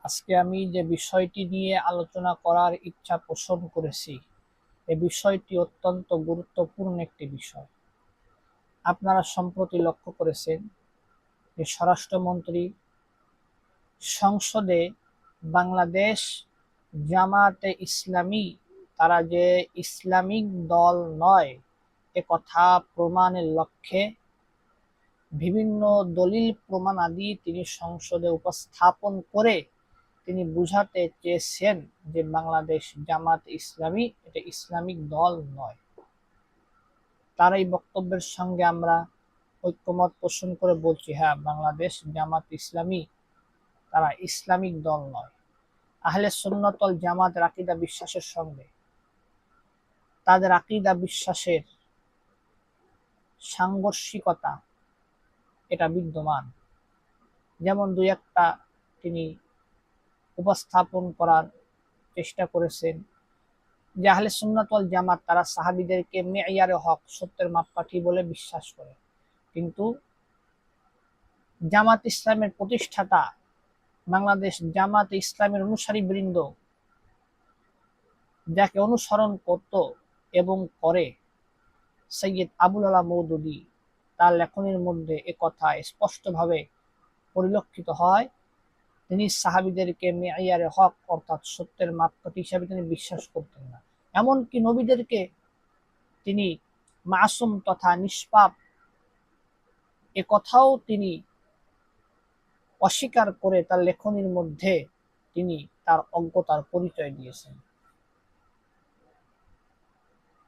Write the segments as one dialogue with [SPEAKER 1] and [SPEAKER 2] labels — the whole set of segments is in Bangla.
[SPEAKER 1] আজকে আমি যে বিষয়টি নিয়ে আলোচনা করার ইচ্ছা পোষণ করেছি, এই বিষয়টি অত্যন্ত গুরুত্বপূর্ণ একটি বিষয়। আপনারা সম্প্রতি লক্ষ্য করেছেন যে স্বরাষ্ট্রমন্ত্রী সংসদে বাংলাদেশ জামাতে ইসলামী তারা যে ইসলামিক দল নয় এ কথা প্রমাণের লক্ষ্যে বিভিন্ন দলিল প্রমাণাদি তিনি সংসদে উপস্থাপন করে তিনি বুঝাতে চেয়েছেন যে বাংলাদেশ জামাত ইসলামী এটা ইসলামিক দল নয়। তার এই বক্তব্যের সঙ্গে আমরা ঐক্যমত পোষণ করে বলছি, হ্যাঁ, বাংলাদেশ জামাত ইসলামী তারা ইসলামিক দল নয়। আহলে সুন্নাত ওয়াল জামাতের আকীদা বিশ্বাসের সঙ্গে তাদের আকীদা বিশ্বাসের সাংঘর্ষিকতা এটা বিদ্যমান। যেমন দুই একটা তিনি উপস্থাপন করার চেষ্টা করেছেন যে আহলে সুন্নাত ওয়াল জামাত তারা সাহাবীদেরকে মেয়ারে হক, সত্যের মাপকাঠি বলে বিশ্বাস করে, কিন্তু জামাত ইসলামের প্রতিষ্ঠাতা বাংলাদেশ জামাত ইসলামের অনুসারী বৃন্দ যাকে অনুসরণ করত এবং করে সৈয়দ আবুল আলা মওদুদী, তার লেখনীর মধ্যে এ কথা স্পষ্টভাবে পরিলক্ষিত হয়। তিনি সাহাবীদেরকে মেয়ারে হক অর্থাৎ সত্যের মাপকাঠি হিসাবে তিনি বিশ্বাস করতেন না। এমনকি নবীদেরকে তিনি মাসুম তথা নিষ্পাপ এ কথাও তিনি অস্বীকার করে তার লেখনীর মধ্যে তিনি তার অজ্ঞতার পরিচয় দিয়েছেন।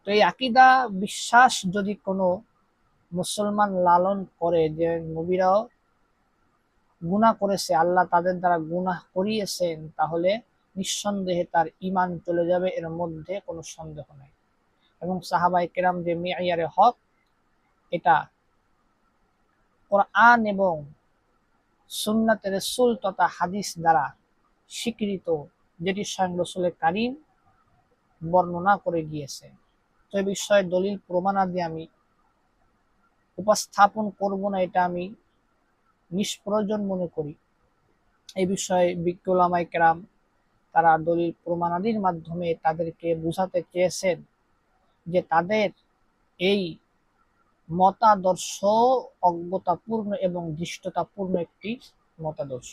[SPEAKER 1] তো এই আকীদা বিশ্বাস যদি কোনো মুসলমান লালন করে যে নবীরাও গুনাহ করেছে, আল্লাহ তাদের দ্বারা গুনাহ করিয়েছেন, তাহলে নিঃসন্দেহে তার ঈমান চলে যাবে, এর মধ্যে কোনো সন্দেহ নাই। এবং সাহাবায়ে কেরাম যে মেয়ারে হক এটা কোরআন এবং সুন্নাতে রাসূল তথা হাদিস দ্বারা স্বীকৃত, যেটি স্বয়ং রাসূলে কারীম বর্ণনা করে গিয়েছে। তো এই বিষয়ে দলিল প্রমাণাদি আমি উপস্থাপন করব না, এটা আমি নিষ্প্রয়োজন মনে করি। এই বিষয়ে বিজ্ঞ উলামায়ে কেরাম তারা দলিল প্রমাণাদির মাধ্যমে তাদেরকে বুঝাতে চেয়েছেন যে তাদের এই মতাদর্শ অজ্ঞতাপূর্ণ এবং ধৃষ্টতাপূর্ণ একটি মতাদর্শ।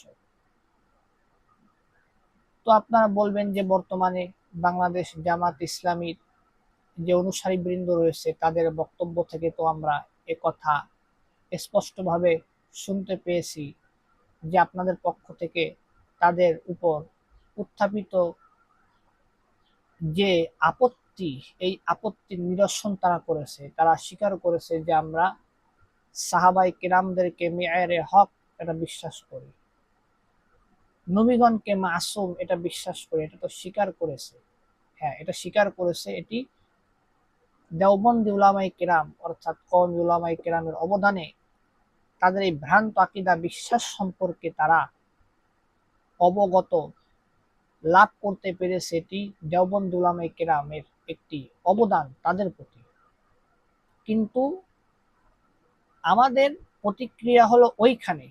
[SPEAKER 1] তো আপনারা বলবেন যে বর্তমানে বাংলাদেশ জামাত ইসলামীর যে অনুসারী বৃন্দ রয়েছে তাদের বক্তব্য থেকে তো আমরা কথা স্পষ্টভাবে শুনতে পেয়েছি যে আপনাদের পক্ষ থেকে তাদের উপর উত্থাপিত যে আপত্তি, এই আপত্তির নিরসন তারা করেছে। তারা স্বীকার করেছে যে আমরা সাহাবায়ে কেরামদেরকে মেয়ারে হক এটা বিশ্বাস করি, নবীগণকে মাসুম এটা বিশ্বাস করি, এটা তো স্বীকার করেছে। হ্যাঁ, এটা স্বীকার করেছে। এটি দেওবন্দি উলামায়ে কেরাম অর্থাৎ কওমি উলামায়ে কেরামের অবদানে তাদের এই ভ্রান্ত আকীদা বিশ্বাস সম্পর্কে তারা অবগত লাভ করতে পেরেছে। এটি দেওবন্দি উলামায়ে কেরামের একটি অবদান তাদের প্রতি। কিন্তু আমাদের প্রতিক্রিয়া হলো ওইখানে,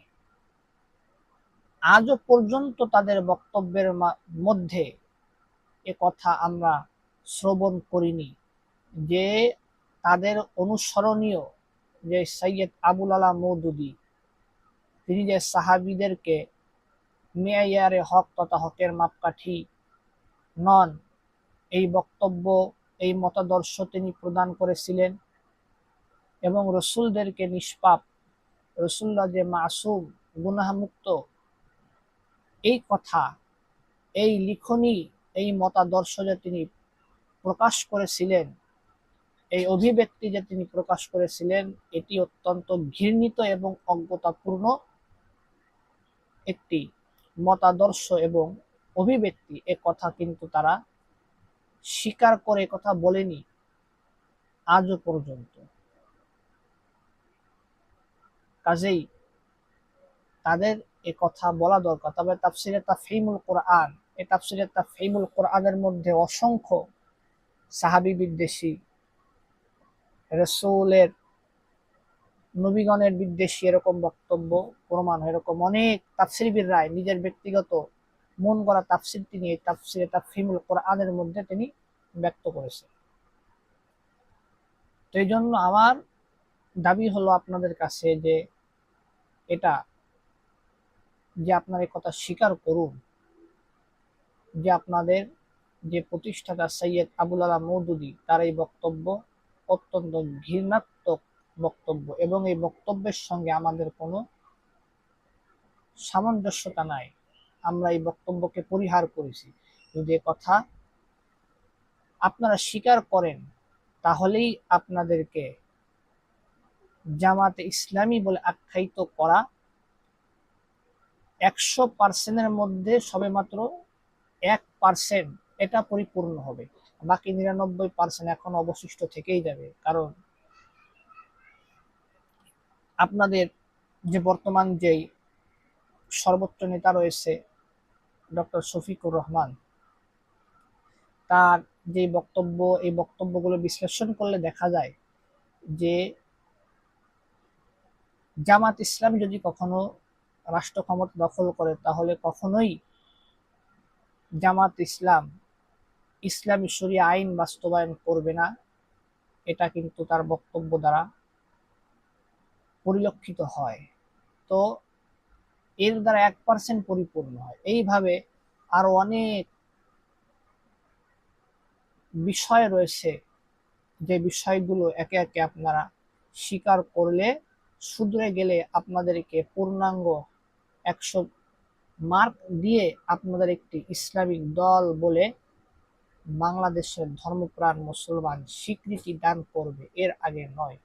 [SPEAKER 1] আজও পর্যন্ত তাদের বক্তব্যের মধ্যে এ কথা আমরা শ্রবণ করিনি যে তাদের অনুসরণীয় যে সৈয়দ আবুল আলা মওদুদী তিনি যে সাহাবীদেরকে মেয়ারে হক তথা হকের মাপকাঠি নন, এই বক্তব্য, এই মতাদর্শ তিনি প্রদান করেছিলেন এবং রসুলদেরকে নিষ্পাপ, রসুল্লাহ যে মাসুম গুনাহমুক্ত, এই কথা, এই লিখনী, এই মতাদর্শ যে তিনি প্রকাশ করেছিলেন, এই অভিব্যক্তি যে তিনি প্রকাশ করেছিলেন, এটি অত্যন্ত ঘৃণিত এবং অজ্ঞতাপূর্ণ একটি মতাদর্শ এবং অভিব্যক্তি। এ কথা কিন্তু তারা স্বীকার করে কথা বলেনি আজও পর্যন্ত। কাজেই তাদের এ কথা বলা দরকার। তবে তাফসিরে তাফহিমুল কোরআন, এই তাফসিরে তাফহিমুল কোরআনের মধ্যে অসংখ্য সাহাবী বিদ্বেষী, রাসূলের নবীগণের বিদ্বেষী এরকম বক্তব্য প্রমাণ, এরকম অনেক তাফসিরবিদরা নিজের ব্যক্তিগত মন গড়া তাফসির তিনি এই তাফসিরে তাফহিমুল কোরআনের মধ্যে তিনি ব্যক্ত করেছেন। তো এই জন্য আমার দাবি হলো আপনাদের কাছে যে এটা যে আপনার এই কথা স্বীকার করুন যে আপনাদের যে প্রতিষ্ঠাতা সৈয়দ আবুল আলা মওদুদী তার এই বক্তব্য অত্যন্ত ঘৃণাত্মক বক্তব্য এবং এই বক্তব্যের সঙ্গে আমাদের কোনো সামঞ্জস্যতা নাই। আমরা এই বক্তব্যকে পরিহার করেছি। যদি কথা আপনারা স্বীকার করেন তাহলেই আপনাদেরকে জামাতে ইসলামী বলে আখ্যায়িত করা 100%-এর মধ্যে সবেমাত্র 1% এটা পরিপূর্ণ হবে, বাকি 99% এখন অবশিষ্ট থেকেই যাবে। কারণ আপনাদের যে বর্তমান যেই সর্বোচ্চ নেতা রয়েছে ডক্টর শফিকুর রহমান, তার যে বক্তব্য, এই বক্তব্যগুলো বিশ্লেষণ করলে দেখা যায় যে জামাত ইসলাম যদি কখনো রাষ্ট্র ক্ষমতা দখল করে তাহলে কখনোই জামাত ইসলাম ইসলামী শরিয়া আইন বাস্তবায়ন করবে না। এটা কিন্তু তার বক্তব্য দ্বারা পরিলক্ষিত হয়। তো এর দ্বারা 1% পরিপূর্ণ হয়। এইভাবে আরো অনেক বিষয় রয়েছে যে বিষয়গুলো একে একে আপনারা স্বীকার করলে, শুধরে গেলে আপনাদেরকে পূর্ণাঙ্গ 100 মার্ক দিয়ে আপনাদের একটি ইসলামিক দল বলে বাংলাদেশের ধর্মপ্রাণ মুসলমান স্বীকৃতি দান করবে, এর আগে নয়।